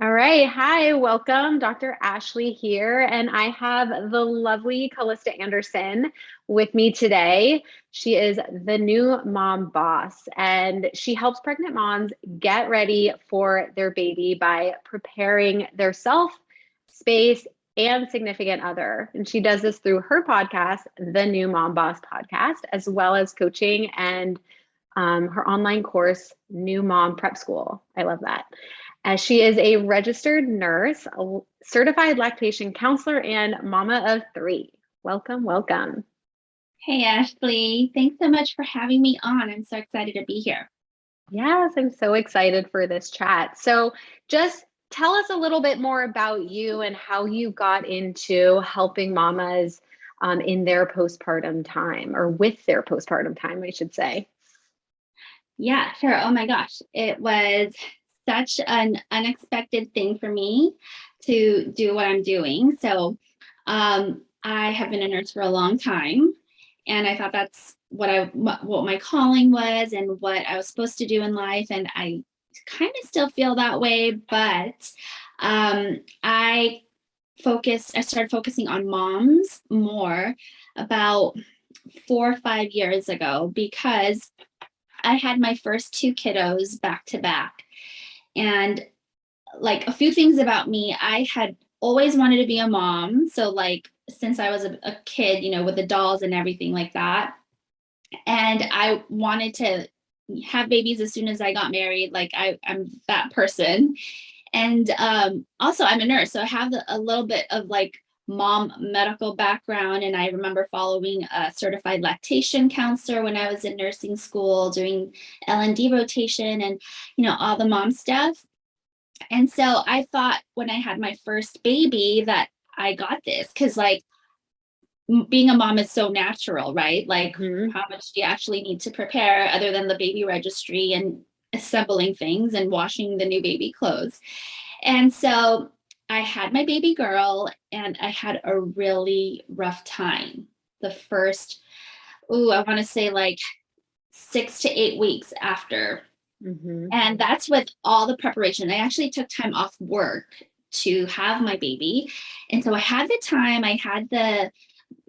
All right. Hi, welcome. Dr. Ashley here. And I have the lovely Kallista Anderson with me today. She is the new mom boss, and she helps pregnant moms get ready for their baby by preparing their self, space, and significant other. And she does this through her podcast, the New Mom Boss podcast, as well as coaching and her online course, New Mom Prep School. I love that, as she is a registered nurse, a certified lactation counselor, and mama of three. Welcome, welcome. Hey, Ashley. Thanks so much for having me on. I'm so excited to be here. Yes, I'm so excited for this chat. So, just tell us a little bit more about you and how you got into helping mamas in their postpartum time, or with their postpartum time, I should say. Yeah, sure. Oh my gosh. It was such an unexpected thing for me to do what I'm doing. I have been a nurse for a long time, and I thought that's what my calling was and what I was supposed to do in life. And I kind of still feel that way, but I started focusing on moms more about 4 or 5 years ago because I had my first two kiddos back to back. And like a few things about me, I had always wanted to be a mom. So, like, since I was a kid, with the dolls and everything like that. And I wanted to have babies as soon as I got married. Like, I'm that person. And also, I'm a nurse, so I have a little bit of like mom medical background. And I remember following a certified lactation counselor when I was in nursing school, doing L&D rotation and, all the mom stuff. And so I thought when I had my first baby that I got this because, like, being a mom is so natural, right? Like, how much do you actually need to prepare other than the baby registry and assembling things and washing the new baby clothes? And so I had my baby girl, and I had a really rough time. The first, I want to say like 6 to 8 weeks after. And that's with all the preparation. I actually took time off work to have my baby. And so I had the time, I had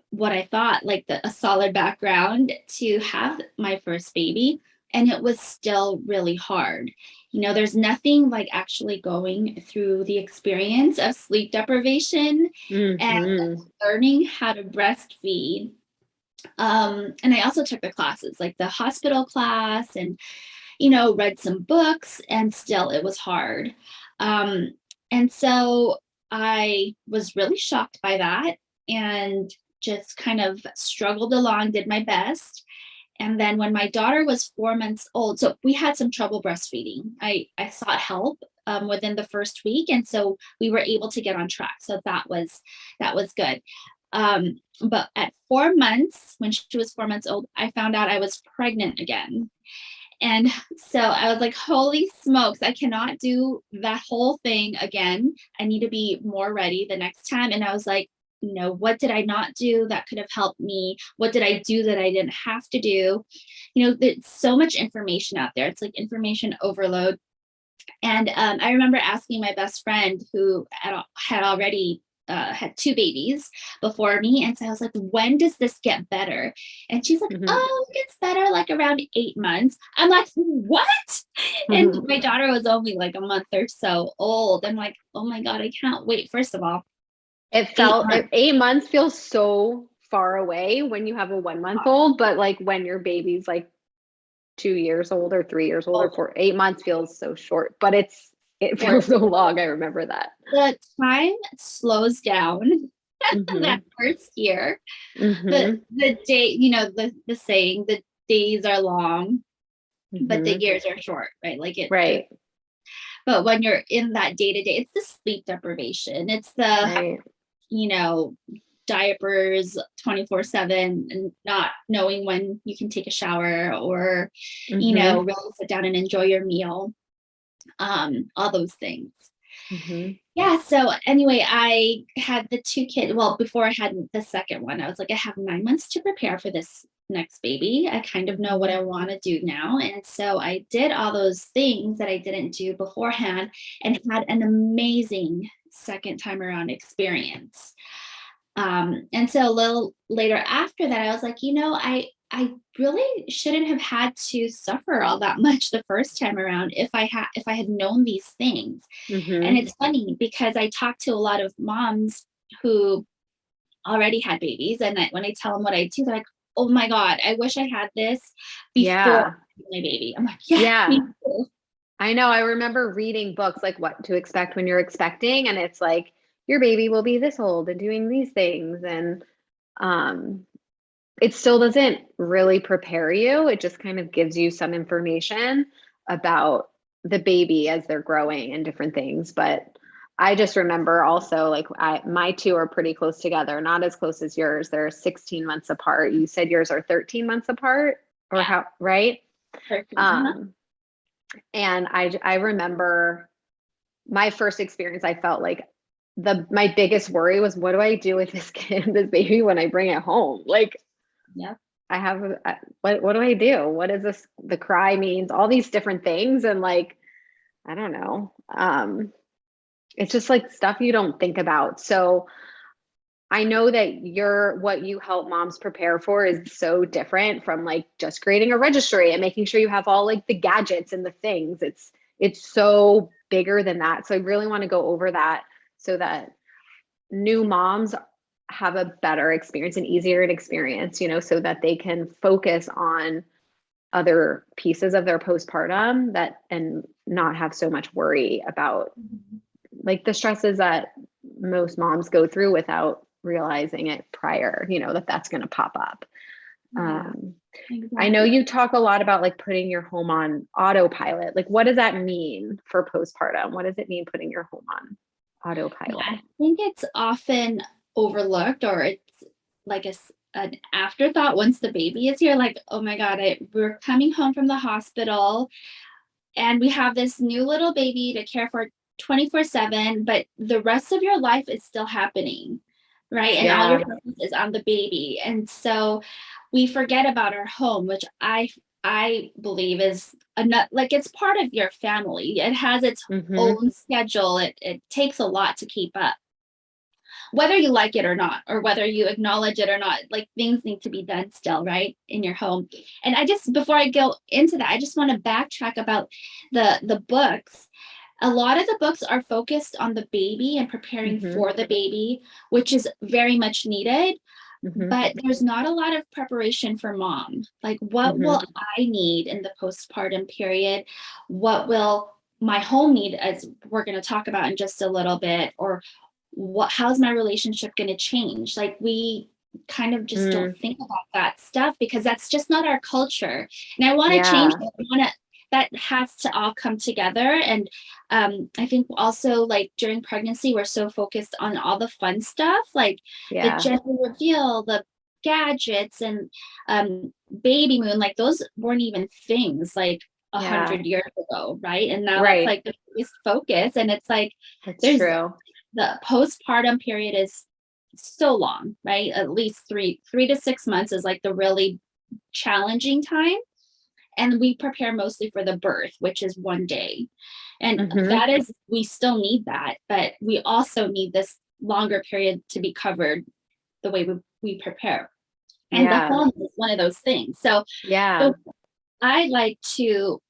what I thought like a solid background to have my first baby. And it was still really hard. There's nothing like actually going through the experience of sleep deprivation and learning how to breastfeed. And I also took the classes, like the hospital class, and, read some books, and still it was hard. And so I was really shocked by that and just kind of struggled along, did my best. And then when my daughter was 4 months old, so we had some trouble breastfeeding. I sought help within the first week, and so we were able to get on track. So that was good. But at 4 months, when she was 4 months old, I found out I was pregnant again. And so I was like, holy smokes, I cannot do that whole thing again. I need to be more ready the next time. And I was like, what did I not do that could have helped me? What did I do that I didn't have to do? There's so much information out there. It's like information overload. And I remember asking my best friend who had already had two babies before me. And so I was like, when does this get better? And she's like, oh, it gets better like around 8 months. I'm like, what? And my daughter was only like a month or so old. I'm like, oh my God, I can't wait. First of all, It felt 8 months feels so far away when you have a 1 month old, but like when your baby's like 2 years old or 3 years old or 8 months feels so short, but it feels so long. I remember that. The time slows down that first year. The day, the saying, the days are long, but the years are short, right? Like it. Right. But when you're in that day to day, it's the sleep deprivation. It's the, diapers 24/7 and not knowing when you can take a shower or, really sit down and enjoy your meal. All those things. Yeah. So anyway, I had the two kids. Well, before I had the second one, I was like, I have 9 months to prepare for this next baby. I kind of know what I want to do now. And so I did all those things that I didn't do beforehand and had an amazing second time around experience. And so a little later after that, I was like, I really shouldn't have had to suffer all that much the first time around if I had known these things. And Mm-hmm. it's funny because I talk to a lot of moms who already had babies, and when I tell them what I do, they're like, "Oh my God, I wish I had this before Yeah. I had my baby." I'm like, "Yeah, me Yeah. too." I know. I remember reading books like What to Expect When You're Expecting, and it's like your baby will be this old and doing these things. And um, it still doesn't really prepare you. It just kind of gives you some information about the baby as they're growing and different things. But I just remember also like my two are pretty close together, not as close as yours. They're 16 months apart. You said yours are 13 months apart, or Yeah, how, right? perfect. Uh-huh. Um, and I remember my first experience, I felt like my biggest worry was, what do I do with this kid, this baby, when I bring it home? Like, Yeah. I have what do I do? What is this? The cry means all these different things, and like, I don't know. It's just like stuff you don't think about. So I know that what you help moms prepare for is so different from like just creating a registry and making sure you have all like the gadgets and the things. It's so bigger than that. So I really want to go over that so that new moms have a better experience, an easier experience, so that they can focus on other pieces of their postpartum and not have so much worry about Mhm. like the stresses that most moms go through without realizing it prior, that that's going to pop up. Yeah, I know exactly. you talk a lot about like putting your home on autopilot. Like, what does that mean for postpartum? What does it mean putting your home on Yeah, autopilot? I think it's often overlooked, or it's like an afterthought once the baby is here. Like, oh my God, we're coming home from the hospital and we have this new little baby to care for 24/7, but the rest of your life is still happening, right? And all your Yeah. focus is on the baby. And so we forget about our home, which I believe is like it's part of your family. It has its Mm-hmm. own schedule. It takes a lot to keep up, whether you like it or not, or whether you acknowledge it or not. Like things need to be done still, right, in your home. And I just, before I go into that, I just want to backtrack about the books. A lot of the books are focused on the baby and preparing Mm-hmm. for the baby, which is very much needed, Mm-hmm. but there's not a lot of preparation for mom. Like, what Mm-hmm. will I need in the postpartum period? What will my home need, as we're going to talk about in just a little bit? Or how's my relationship going to change? Like, we kind of just don't Mm. think about that stuff because that's just not our culture. And I want to change Yeah. that. I want to, that has to all come together. And I think also, like, during pregnancy, we're so focused on all the fun stuff, like the Yeah. gender reveal, the gadgets, and baby moon. Like, those weren't even things like a Yeah. hundred years ago, right? And now that's Right. like the biggest focus. And it's like That's there's true. the postpartum period is so long, right? At least three to 6 months is like the really challenging time. And we prepare mostly for the birth, which is 1 day. And Mm-hmm. that is, we still need that, but we also need this longer period to be covered the way we prepare. And the Yeah. home is one of those things. So Yeah. the I like to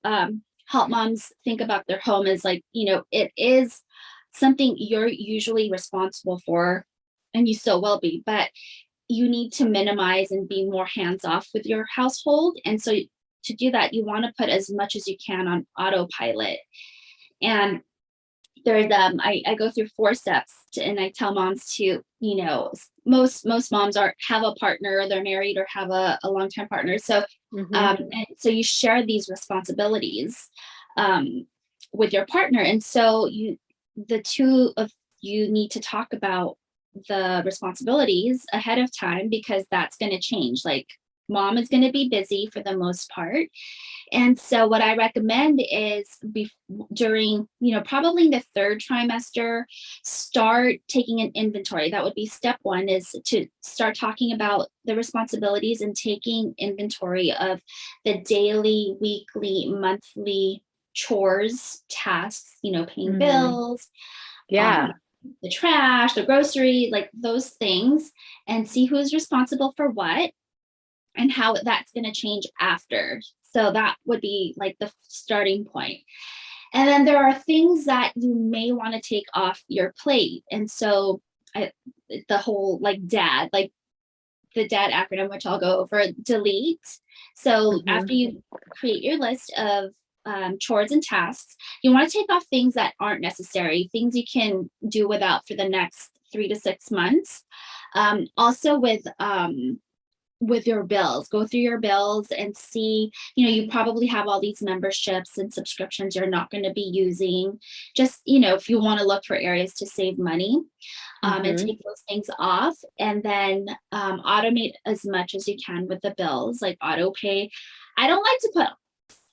help moms think about their home as, like, it is something you're usually responsible for, and you still will be, but you need to minimize and be more hands off with your household. And so to do that, you want to put as much as you can on autopilot. And there's I go through 4 steps and I tell moms to, most moms are have a partner, they're married or have a long-term partner. So Mm-hmm. and so you share these responsibilities um with your partner. And so the two of you need to talk about the responsibilities ahead of time, because that's going to change. Like, mom is going to be busy for the most part. And so what I recommend is during, probably the third trimester, start taking an inventory. That would be step one, is to start talking about the responsibilities and taking inventory of the daily, weekly, monthly chores, tasks, paying bills, Yeah. the trash, the grocery, like those things, and see who's responsible for what and how that's going to change after. So that would be like the starting point. And then there are things that you may want to take off your plate. And so the whole like the DAD acronym, which I'll go over, delete. So after you create your list of chores and tasks, you want to take off things that aren't necessary, things you can do without for the next 3 to 6 months. Also with your bills, go through your bills and see, you probably have all these memberships and subscriptions you're not going to be using. Just, if you want to look for areas to save money, and take those things off, and then automate as much as you can with the bills, like auto pay. I don't like to put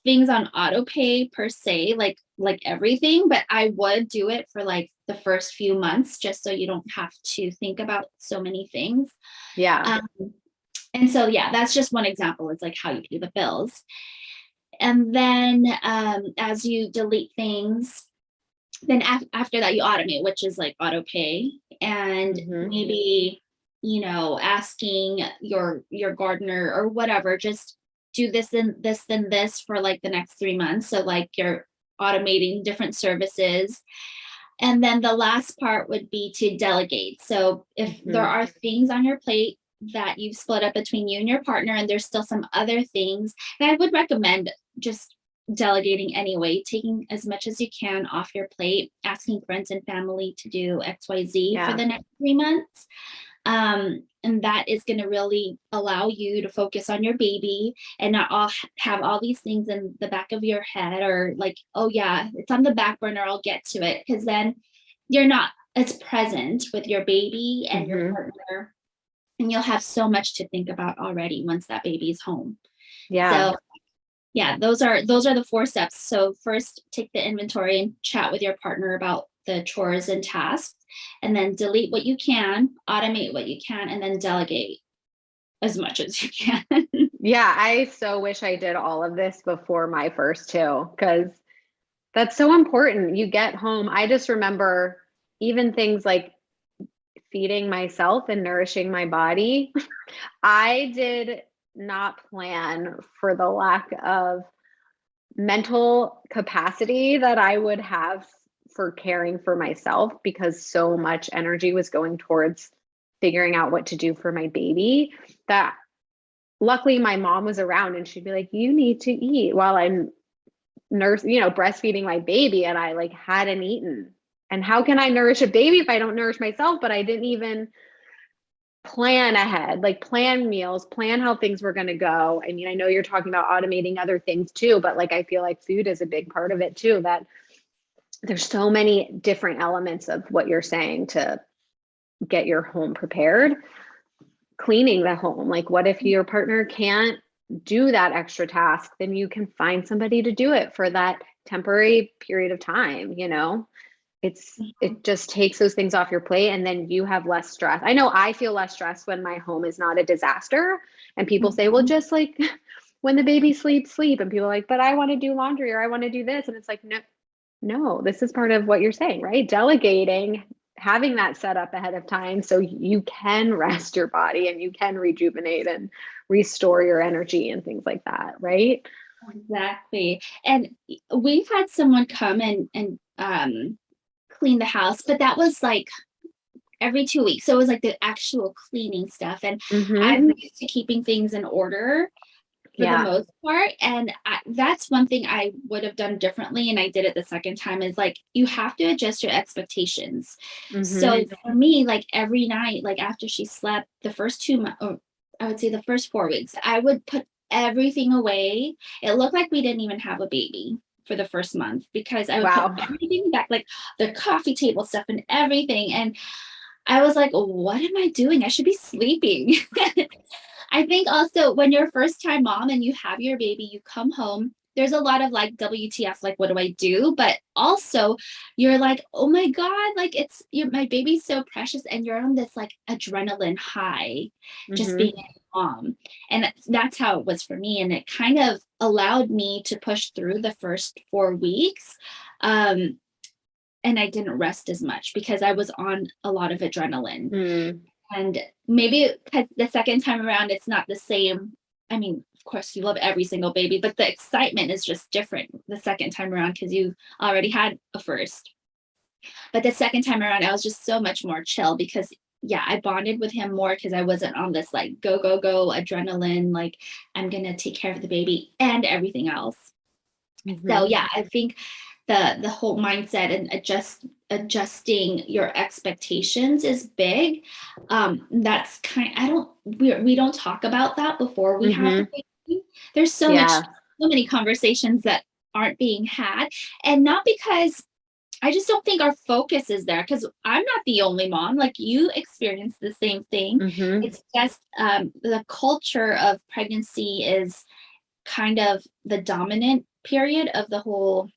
things on auto pay per se, like everything, but I would do it for like the first few months, just so you don't have to think about so many things. Yeah. And so, yeah, that's just one example. It's like how you pay the bills. And then as you delete things, then after that you automate, which is like auto pay, and maybe, asking your gardener or whatever, just do this and this and this for like the next 3 months. So like you're automating different services. And then the last part would be to delegate. So if there are things on your plate that you've split up between you and your partner, and there's still some other things, and I would recommend just delegating anyway, taking as much as you can off your plate, asking friends and family to do XYZ for the next 3 months. And that is going to really allow you to focus on your baby and not all have all these things in the back of your head, or like, oh yeah, it's on the back burner, I'll get to it. Because then you're not as present with your baby and your partner, and you'll have so much to think about already once that baby's home. So yeah, those are the 4 steps. So first, take the inventory and chat with your partner about the chores and tasks, and then delete what you can, automate what you can, and then delegate as much as you can. Yeah, I so wish I did all of this before my first 2, because that's so important. You get home. I just remember even things like feeding myself and nourishing my body. I did not plan for the lack of mental capacity that I would have for caring for myself, because so much energy was going towards figuring out what to do for my baby, that luckily my mom was around and she'd be like, you need to eat, while I'm breastfeeding my baby, and I like hadn't eaten. And how can I nourish a baby if I don't nourish myself? But I didn't even plan ahead, like plan meals, plan how things were going to go. I mean, I know you're talking about automating other things too, but like I feel like food is a big part of it too, that there's so many different elements of what you're saying to get your home prepared. Cleaning the home, like what if your partner can't do that extra task, then you can find somebody to do it for that temporary period of time. It just takes those things off your plate, and then you have less stress. I know I feel less stressed when my home is not a disaster, and people say, well, just like when the baby sleep, and people are like, but I want to do laundry, or I want to do this. And it's like, no, this is part of what you're saying, right? Delegating, having that set up ahead of time so you can rest your body and you can rejuvenate and restore your energy and things like that, right? Exactly. And we've had someone come and clean the house, but that was like every 2 weeks. So it was like the actual cleaning stuff. And I'm used to keeping things in order for the most part. And that's one thing I would have done differently. And I did it the second time, is like, you have to adjust your expectations. So for me, like every night, like after she slept, the first 2 months, or I would say the first 4 weeks, I would put everything away. It looked like we didn't even have a baby for the first month, because I would put everything back, like the coffee table stuff and everything. And I was like, what am I doing? I should be sleeping. I think also when you're a first time mom and you have your baby, you come home, there's a lot of like WTF, like, what do I do? But also you're like, oh my God, like my baby's so precious. And you're on this like adrenaline high, just being Mm-hmm. a mom. And that's how it was for me. And it kind of allowed me to push through the first 4 weeks. And I didn't rest as much because I was on a lot of adrenaline. Mm. And maybe because the second time around, it's not the same. I mean, of course, you love every single baby, but the excitement is just different the second time around because you already had a first. But the second time around, I was just so much more chill because, yeah, I bonded with him more because I wasn't on this like go, go, go adrenaline, like I'm going to take care of the baby and everything else. So, Mm-hmm. yeah, I think the whole mindset and adjusting your expectations is big. That's we don't talk about that before we have the Mm-hmm. baby. There's Yeah. so many conversations that aren't being had, and not because I just don't think our focus is there, because I'm not the only mom. Like, you experience the same thing. Mm-hmm. It's just the culture of pregnancy is kind of the dominant period of the whole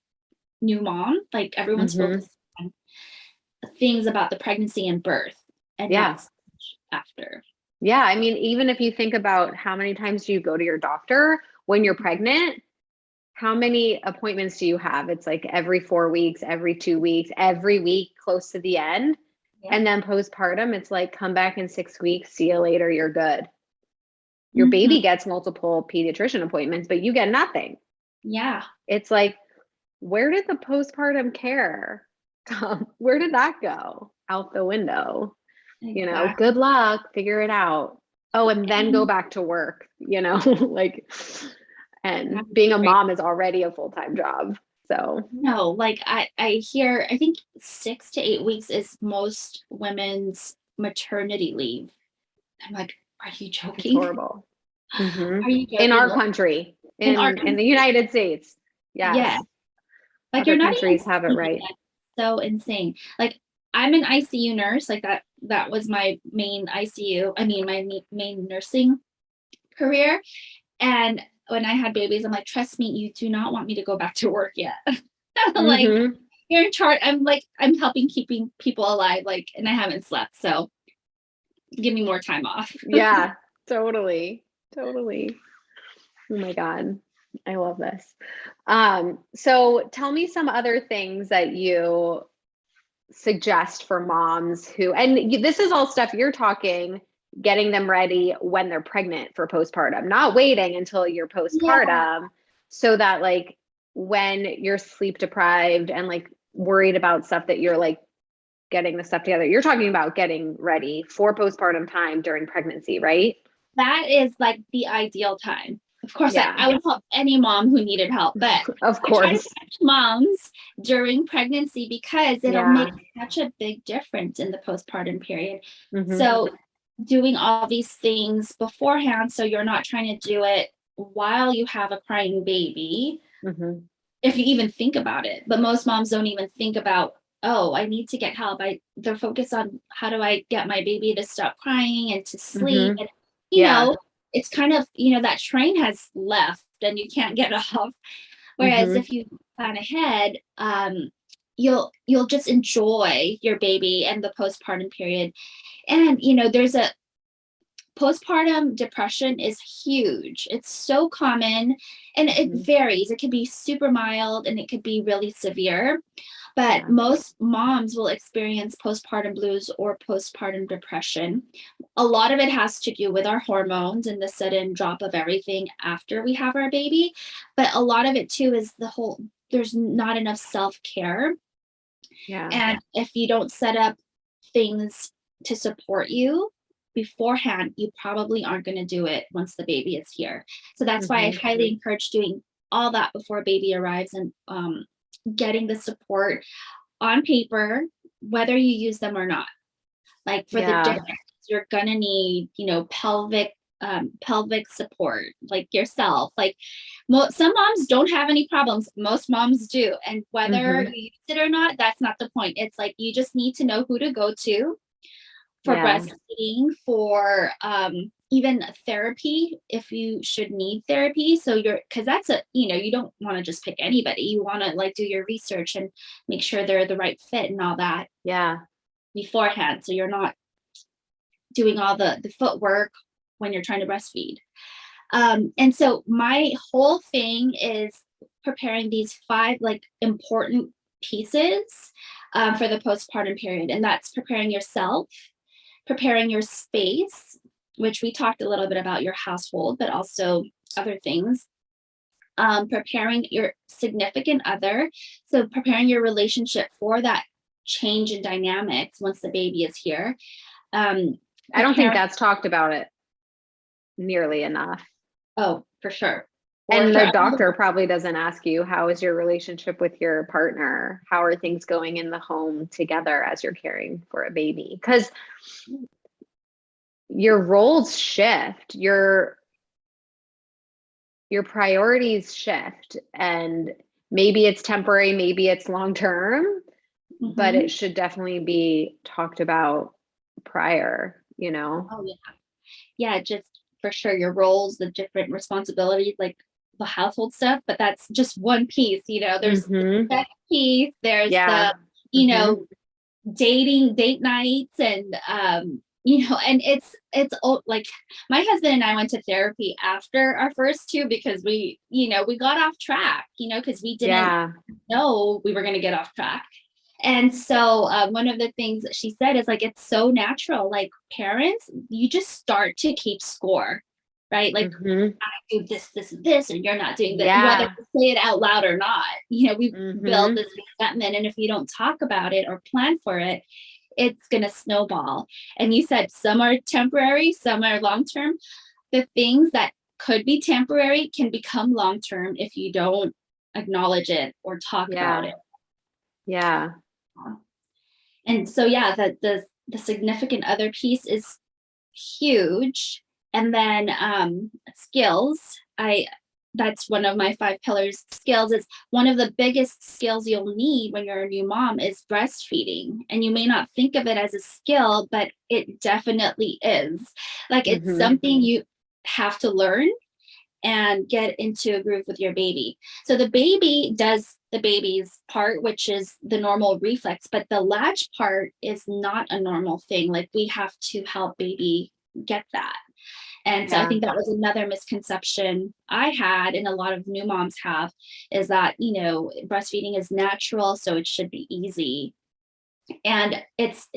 new mom. Like, everyone's Mm-hmm. focused on things about the pregnancy and birth and Yeah. not so much after. Yeah. I mean, even if you think about how many times do you go to your doctor when you're pregnant, how many appointments do you have? It's like every 4 weeks, every 2 weeks, every week close to the end. Yeah. And then postpartum, it's like, come back in 6 weeks, see you later, you're good. Your Mhm. baby gets multiple pediatrician appointments, but you get nothing. Yeah. It's like, where did the postpartum care come? Where did that go? Out the window. Exactly. Good luck, figure it out. Oh, and then go And back to work, like, and being a mom is already a full-time job. So, no, like I hear, I think 6 to 8 weeks is most women's maternity leave. I'm like, are you it's joking? horrible. Hmm. Are you In joking? our Like, country, in our in the country, United States. yeah, Yes. like Other you're not even countries have it seeing right. that. So insane. Like, I'm an ICU nurse, like that was my main ICU, I mean my main nursing career. And when I had babies, I'm like, trust me, you do not want me to go back to work yet. Like, Hmm. you're in charge. I'm like, I'm helping keeping people alive, like, and I haven't slept, so give me more time off. Yeah, totally. Totally. Oh my God. I love this. So tell me some other things that you suggest for moms who, and this is all stuff you're talking, getting them ready when they're pregnant for postpartum, not waiting until you're Yeah, postpartum, so that like when you're sleep deprived and like worried about stuff that you're like getting the stuff together. You're talking about getting ready for postpartum time during pregnancy, right? that is like the ideal time. Of course, Yeah, I would help any mom who needed help, but of I try to course. catch moms during pregnancy because it'll make Yeah. such a big difference in the postpartum period. Hmm. So, doing all these things beforehand, so you're not trying to do it while you have a crying baby, Hmm. if you even think about it. But most moms don't even think about, oh, I need to get help. They're focused on, how do I get my baby to stop crying and to sleep? Hmm. And you Yeah. know, it's kind of, that train has left and you can't get off. Whereas Hmm. if you plan ahead, you'll just enjoy your baby and the postpartum period. And there's a postpartum depression is huge. It's so common and it Hmm. varies. It could be super mild and it could be really severe. But Yeah. most moms will experience postpartum blues or postpartum depression. A lot of it has to do with our hormones and the sudden drop of everything after we have our baby. But a lot of it too is there's not enough self care. Yeah. And if you don't set up things to support you beforehand, you probably aren't going to do it once the baby is here. So that's why I Hmm. highly encourage doing all that before baby arrives, and getting the support on paper, whether you use them or not. Like, for the Yeah. difference, you're gonna need, pelvic support, like yourself. Like, some moms don't have any problems. Most moms do, and whether Hmm. you use it or not, that's not the point. It's like you just need to know who to go to for Yeah. breastfeeding, for even therapy if you should need therapy. So because that's you don't want to just pick anybody. You want to like do your research and make sure they're the right fit and all that Yeah. beforehand. So you're not doing all the footwork when you're trying to breastfeed. And so my whole thing is preparing these 5 like important pieces for the postpartum period. And that's preparing yourself, preparing your space, which we talked a little bit about your household, but also other things. Preparing your significant other. So preparing your relationship for that change in dynamics once the baby is here. I don't think that's talked about it nearly enough. Oh, for sure. And the doctor probably doesn't ask you, how is your relationship with your partner? How are things going in the home together as you're caring for a baby? Because your roles shift, your priorities shift, and maybe it's temporary, maybe it's long term, but it should definitely be talked about prior, Oh yeah. Just for sure your roles, the different responsibilities, like the household stuff, but that's just one piece. There's the sex piece, there's the date nights, and and it's like my husband and I went to therapy after our first 2 because we got off track, because we didn't know we were going to get off track. And so one of the things that she said is like, it's so natural, like parents, you just start to keep score, right? Like I do this, this, and this, and you're not doing that, whether you say it out loud or not. We build this resentment, and if you don't talk about it or plan for it, it's going to snowball. And you said some are temporary, some are long-term. The things that could be temporary can become long-term if you don't acknowledge it or talk about it. Yeah. And so, the significant other piece is huge. And then skills, that's one of my 5 pillars. Skills is one of the biggest skills you'll need when you're a new mom is breastfeeding. And you may not think of it as a skill, but it definitely is. Like it's something you have to learn and get into a groove with your baby. So the baby does the baby's part, which is the normal reflex, but the latch part is not a normal thing. Like we have to help baby get that. And so I think that was another misconception I had, and a lot of new moms have, is that, breastfeeding is natural, so it should be easy. And it's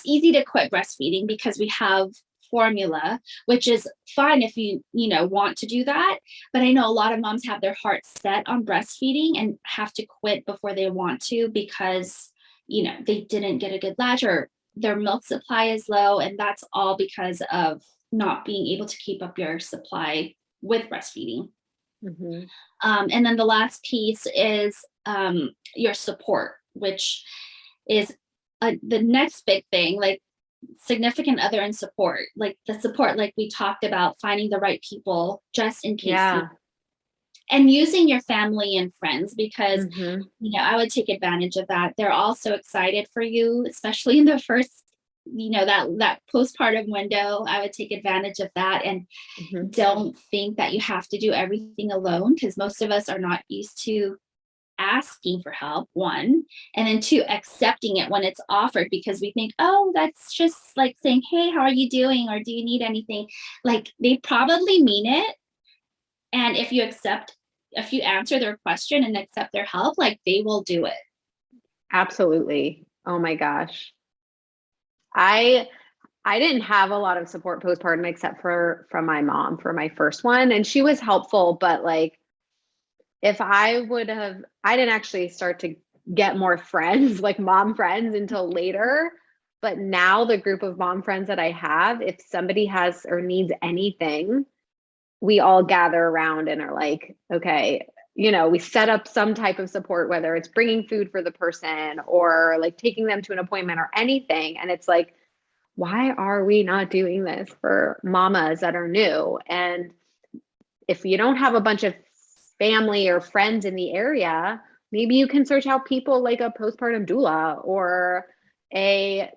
easy to quit breastfeeding because we have formula, which is fine if you want to do that. But I know a lot of moms have their heart set on breastfeeding and have to quit before they want to because, they didn't get a good latch or their milk supply is low. And that's all because of not being able to keep up your supply with breastfeeding. And then the last piece is your support, which is the next big thing, like significant other and support, like the support, like we talked about, finding the right people just in case and using your family and friends because I would take advantage of that. They're all so excited for you, especially in the first that postpartum window. I would take advantage of that and don't think that you have to do everything alone, because most of us are not used to asking for help, 1, and then 2, accepting it when it's offered, because we think, oh, that's just like saying, hey, how are you doing, or do you need anything? Like they probably mean it, and if you answer their question and accept their help, like they will do it. Absolutely. Oh my gosh, I didn't have a lot of support postpartum except from my mom for my first one, and she was helpful, but like if I didn't actually start to get more friends, like mom friends, until later. But now the group of mom friends that I have, if somebody has or needs anything, we all gather around and are like, okay, we set up some type of support, whether it's bringing food for the person or like taking them to an appointment or anything. And it's like, why are we not doing this for mamas that are new? And if you don't have a bunch of family or friends in the area, maybe you can search out people like a postpartum doula or a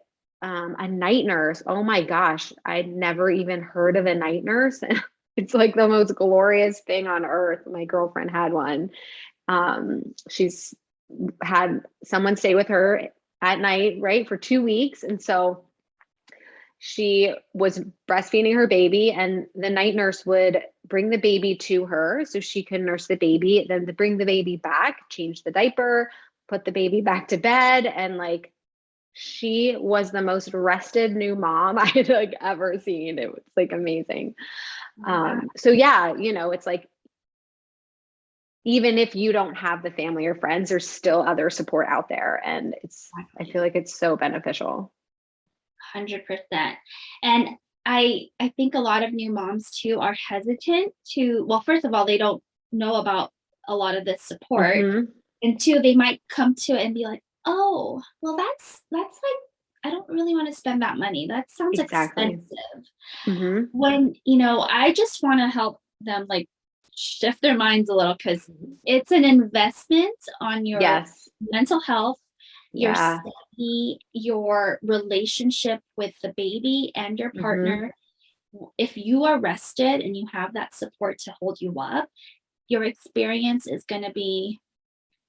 a night nurse. Oh my gosh, I'd never even heard of a night nurse. It's like the most glorious thing on earth. My girlfriend had one. She's had someone stay with her at night, right, for 2 weeks. And so she was breastfeeding her baby, and the night nurse would bring the baby to her so she could nurse the baby, then to bring the baby back, change the diaper, put the baby back to bed. And like, she was the most rested new mom I had like ever seen. It was like amazing. So yeah, it's like, even if you don't have the family or friends, there's still other support out there. And I feel like it's so beneficial. 100%. And I think a lot of new moms too are hesitant to, well, first of all, they don't know about a lot of this support. Mhm. And two, they might come to it and be like, oh, well, that's like, I don't really want to spend that money. That sounds Exactly. expensive. Mhm. When, I just want to help them like shift their minds a little, because it's an investment on your Yes. mental health, your Yeah. safety, your relationship with the baby and your Mhm. partner. If you are rested and you have that support to hold you up, your experience is going to be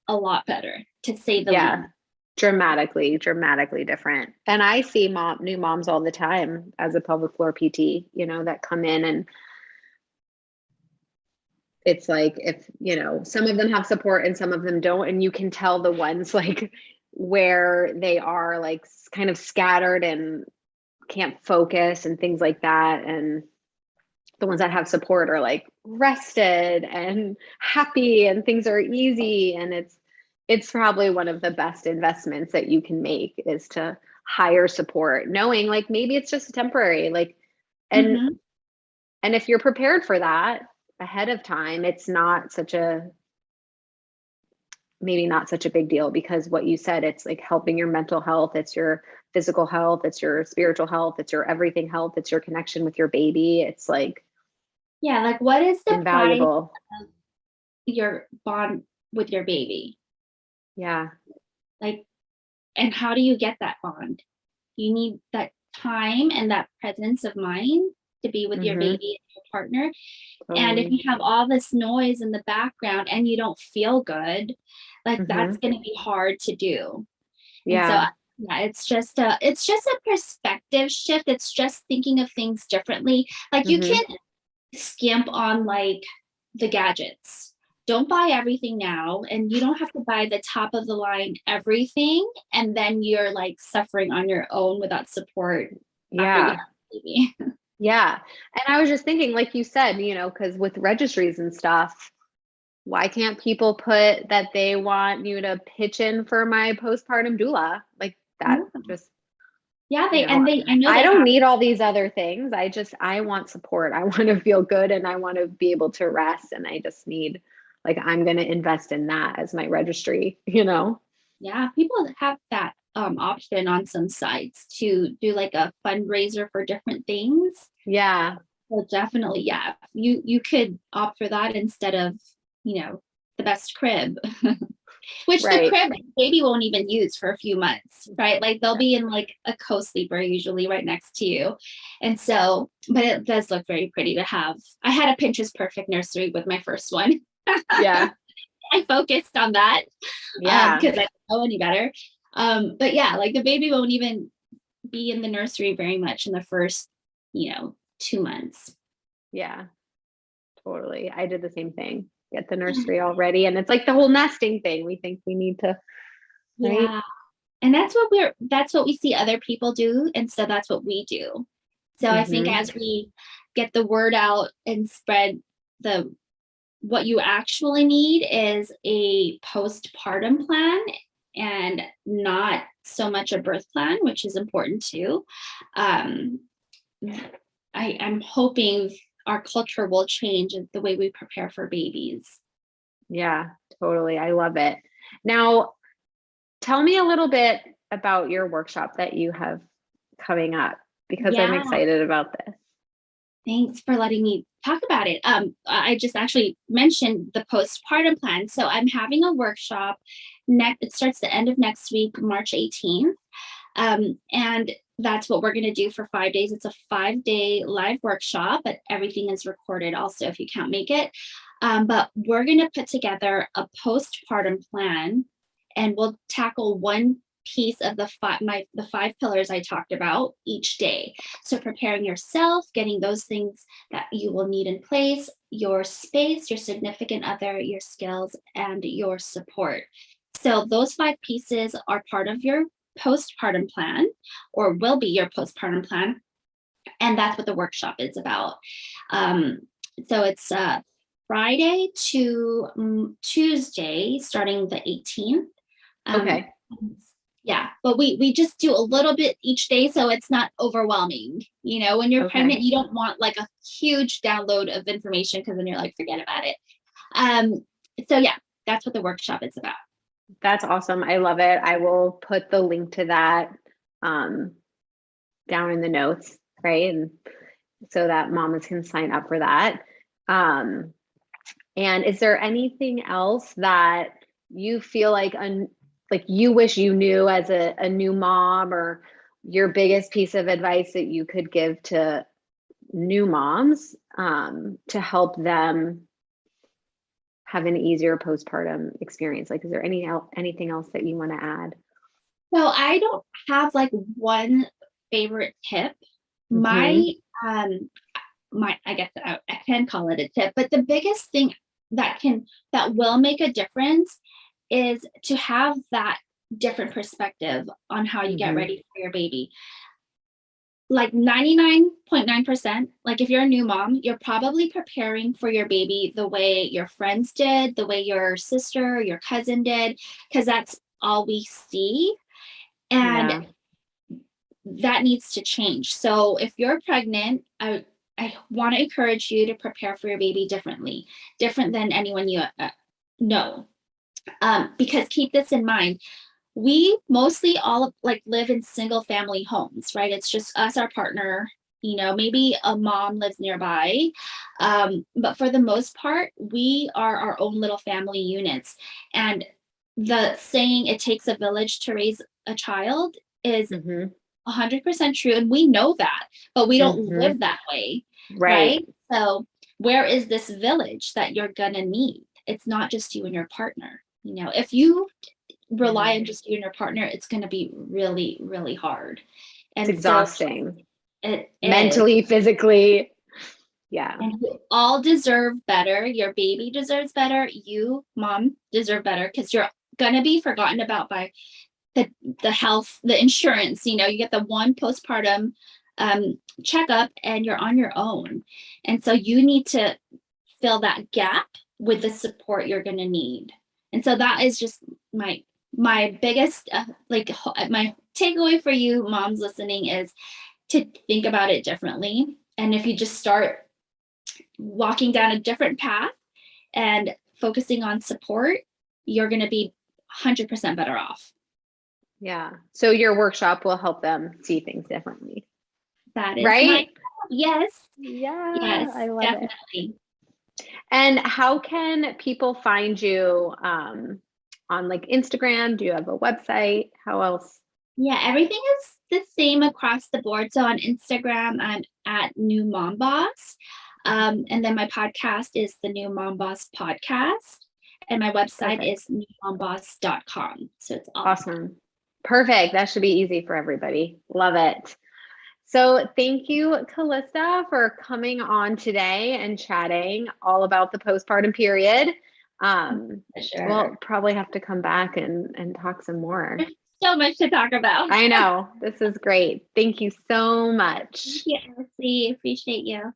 a lot better, to say the Yeah. least. Dramatically different. And I see new moms all the time as a pelvic floor PT, that come in, and it's like, if, some of them have support and some of them don't, and you can tell the ones like where they are like kind of scattered and can't focus and things like that. And the ones that have support are like rested and happy and things are easy. And it's probably one of the best investments that you can make, is to hire support, knowing like maybe it's just temporary, like, and Mhm. and if you're prepared for that ahead of time, it's maybe not such a big deal, because what you said, it's like helping your mental health, it's your physical health, it's your spiritual health, it's your everything health, it's your connection with your baby. It's like Yeah, like what is the price invaluable. of your bond with your baby? Yeah. Like, and how do you get that bond? You need that time and that presence of mind to be with your Mhm. baby and your partner. And if Totally. you have all this noise in the background and you don't feel good, like that's Mhm. going to be hard to do. And so Yeah. yeah, it's just a perspective shift. It's just thinking of things differently. Like you Mhm. can't skimp on like the gadgets. Don't buy everything now, and you don't have to buy the top of the line everything, and then you're like suffering on your own without support after you have Yeah. a baby. Yeah. And I was just thinking, like you said, because with registries and stuff, why can't people put that they want you to pitch in for my postpartum doula? Like that Yeah, just, yeah, you know, I know I they don't have. need all these other things. I want support. I want to feel good, and I want to be able to rest. And I just need, like, I'm going to invest in that as my registry. Yeah, people have that option on some sites to do like a fundraiser for different things. Yeah. Well, definitely, yeah. You could opt for that instead of, the best crib. Which the Right. crib baby won't even use for a few months, right? Like they'll be in like a co-sleeper usually right next to you. And so, but it does look very pretty to have. I had a Pinterest perfect nursery with my first one. Yeah. I focused on that Yeah. because I don't know any better. But yeah, like the baby won't even be in the nursery very much in the first, 2 months. Yeah. Totally. I did the same thing. Get the nursery all ready. And it's like the whole nesting thing. We think we need to, right? Yeah. And that's what we see other people do. And so that's what we do. So I think Hmm. as we get the word out and spread the what you actually need is a postpartum plan and not so much a birth plan, which is important too. Um, I'm hoping our culture will change the way we prepare for babies. Yeah, totally. I love it. Now, tell me a little bit about your workshop that you have coming up, because I'm Yeah, excited about this. thanks for letting me talk about it. I just actually mentioned the postpartum plan. So I'm having a workshop next, it starts the end of next week, March 18th. And that's what we're going to do for 5 days. It's a 5-day live workshop, but everything is recorded also if you can't make it. But we're going to put together a postpartum plan, and we'll tackle one piece of the five pillars I talked about each day. So preparing yourself, getting those things that you will need in place, your space, your significant other, your skills, and your support. So those 5 pieces are part of your postpartum plan, or will be your postpartum plan. And that's what the workshop is about. So it's Friday to Tuesday, starting the 18th. Okay. Yeah, but we just do a little bit each day, so it's not overwhelming. When you're pregnant, you don't want like a huge download of information, because then you're like, forget about it. So yeah, that's what the workshop is about. That's awesome. I love it. I will put the link to that down in the notes, right? And so that mamas can sign up for that. And is there anything else that you feel like you wish you knew as a new mom, or your biggest piece of advice that you could give to new moms to help them have an easier postpartum experience? Like, is there anything else that you want to add? So I don't have like one favorite tip. Mhm. I guess I can call it a tip, but the biggest thing that will make a difference is to have that different perspective on how you get ready for your baby. Like 99.9%, like if you're a new mom, you're probably preparing for your baby the way your friends did, the way your sister or your cousin did, because that's all we see. And Yeah. that needs to change. So if you're pregnant, I want to encourage you to prepare for your baby differently, different than anyone you know. Because keep this in mind, we mostly all like live in single family homes, right? It's just us, our partner, maybe a mom lives nearby. But for the most part, we are our own little family units. And the saying, it takes a village to raise a child, is 100% true. And we know that, but we don't live that way, Right. right? So where is this village that you're gonna need? It's not just you and your partner. If you rely on just you and your partner, it's going to be really, really hard. It's And so exhausting. it is. Mentally, physically. Yeah. And we all deserve better. Your baby deserves better. You, mom, deserve better, because you're going to be forgotten about by the health, the insurance. You get the one postpartum checkup, and you're on your own. And so you need to fill that gap with the support you're going to need. And so that is just my biggest my takeaway for you moms listening is to think about it differently. And if you just start walking down a different path and focusing on support, you're going to be 100% better off. Yeah. So your workshop will help them see things differently. That is right? Yes. Yeah. Yes, I love definitely. it. And how can people find you on like Instagram? Do you have a website? How else? Yeah, everything is the same across the board. So on Instagram, I'm at New Mom Boss. And then my podcast is the New Mom Boss Podcast. And my website is newmomboss.com. So it's all awesome. Perfect. That should be easy for everybody. Love it. So thank you, Kallista, for coming on today and chatting all about the postpartum period. Sure. We'll probably have to come back and talk some more. There's so much to talk about. I know. This is great. Thank you so much. Yes, we appreciate you.